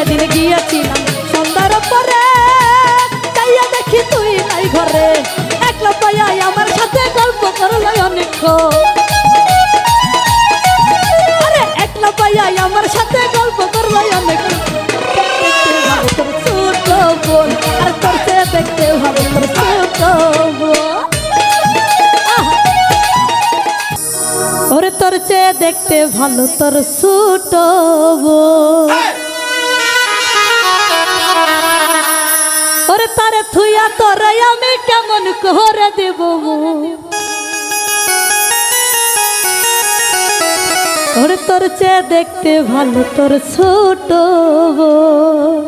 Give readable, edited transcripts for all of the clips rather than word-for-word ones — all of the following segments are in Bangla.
সেদিন গিয়েছিলাম সন্ধ্যার পরে, যাইয়া দেখি তুই নাই ঘরে। একলা পাইয়া আমার সাথে গল্প করল অনেকক্ষণ, আরে একলা পাইয়া আমার সাথে গল্প করল অনেকক্ষণ। তোর ছোট বোন আর তোর চেয়ে দেখতে ভালো তোর ছোট বোন, ওরে তোর চেয়ে দেখতে ভালো তোর ছোট বোন। ওরে তারে থুইয়া তোরে আমি কেমন করে দেব, ওরে তোর চেয়ে দেখতে ভালো তোর ছোট বোন।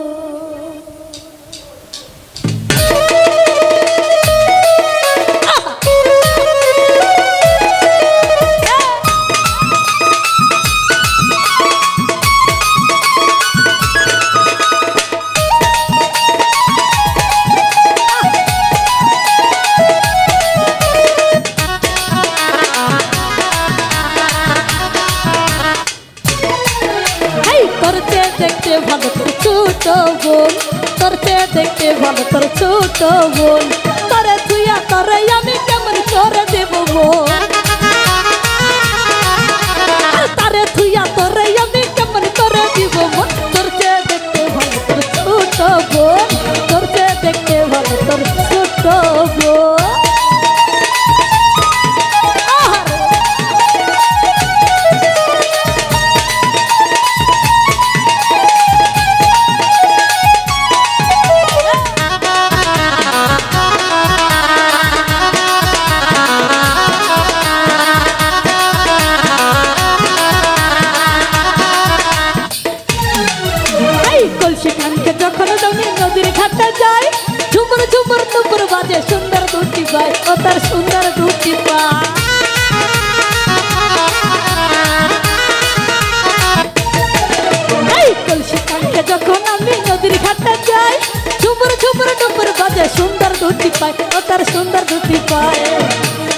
দেখতে ভালো তোর ছোট বোন, তোর চেয়ে দেখতে ভালো তোর ছোট বোন। তোরে তুইয়া তোরে আমি কেমন করে দেব বোন, তারে তুইয়া তোরে আমি কেমন করে দিব বোন। তোর চেয়ে দেখতে ভালো তোর ছোট বোন, তোর চেয়ে দেখতে ভালো তোর ছোট বোন। যখন আমি নদীর ঘাটে যাই, ঝুমুর ঝুমুর নুপুর বাজে সুন্দর দুটি পাই, ও তার সুন্দর দুটি পাই। কলসি কাঙ্কে যখন আমি নদীর ঘাটে যাই, ঝুমুর ঝুমুর নুপুর বাজে সুন্দর দুটি পাই, ও তার সুন্দর দুটি পাই।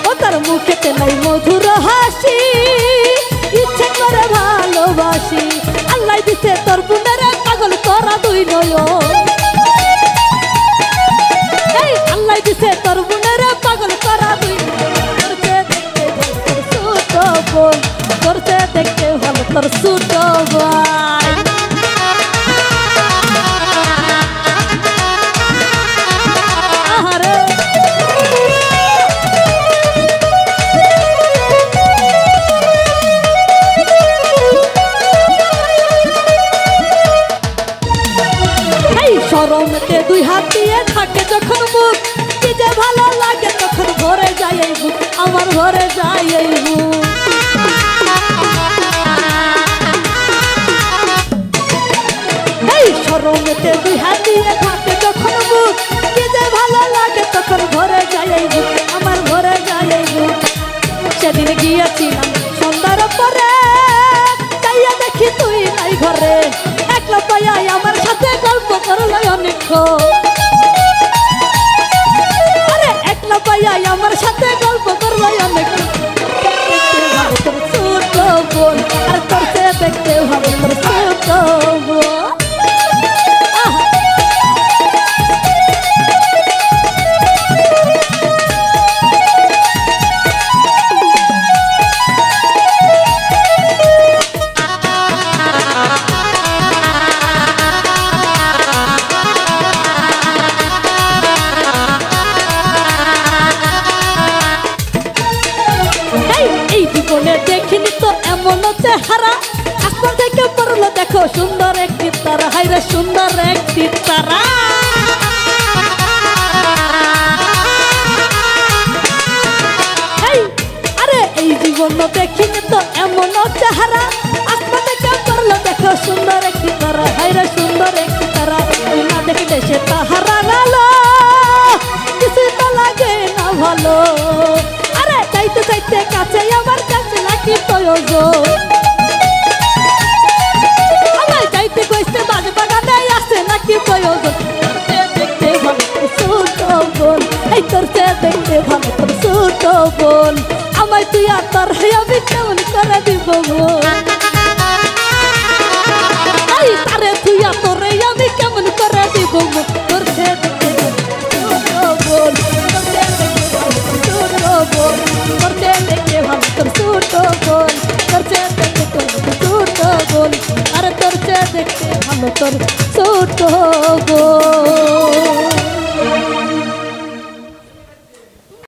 ও তার মুখেতে নাই মধুর হাসি, ইচ্ছে করে ভালোবাসি। আল্লাহ দিছে তোর বোনের পাগল করা দুই নয়ন, আল্লাহ দিছে তোর বোনের পাগল করা দুই নয়ন। তোর চেয়ে দেখতে ভালো তোর ছোট বোন, তোর চেয়ে দেখতে ভালো তোর ছোট ভাই। শরমতে দুই হাত দিয়ে থাকে যখন বুক, কি যে ভালো লাগে তখন ভরে যায় এই বুক, আমার ভরে যায় এই বুক। এই শরমতে দুই হাত দিয়ে থাকে যখন বুক, কি যে ভালো লাগে তখন ভরে যায় এই বুক, আমার ভরে যায় এই বুক। সেদিন গিয়েছিলাম সন্ধ্যার পরে, যাইয়া দেখি তুই নাই ঘরে। একলা পাইয়া আমার সাথে গল্প করল অনেকক্ষণ, আরে একলা পাইয়া আমার সাথে গল্প করল অনেকক্ষণ। ভালো তোর ছোট বোন আর তোর চেয়ে দেখতে ভালো তোর ছোট বোন। দেখিনি তো এমন চেহারা, আসমান থেকে পড়লো দেখো সুন্দর একটি তারা, হাইরে সুন্দর একটি তারা। আরে এই জীবন দেখিনি তো এমন চেহারা, আসমান থেকে পড়লো দেখো সুন্দর একটি তারা, হাইরে সুন্দর একটি তারা। না দেখলে সে তাহারা গেল, কিছু তো লাগে না ভালো। আরে চাইতে চাইতে কাছে আমার কাছে নাকি প্রয়োজন, আমার চাইতে কইতে বাজ বাগানে আসে নাকি প্রয়োজন। দেখতে ভালো তোর ছোট বোন, এই তোর চেয়ে দেখতে ভালো তোর ছোট বোন। আমায় তুই আর তোর আমি কেমন করে দিব বোন, এই তারে তুই আর তোরে তোর ছোট বোন।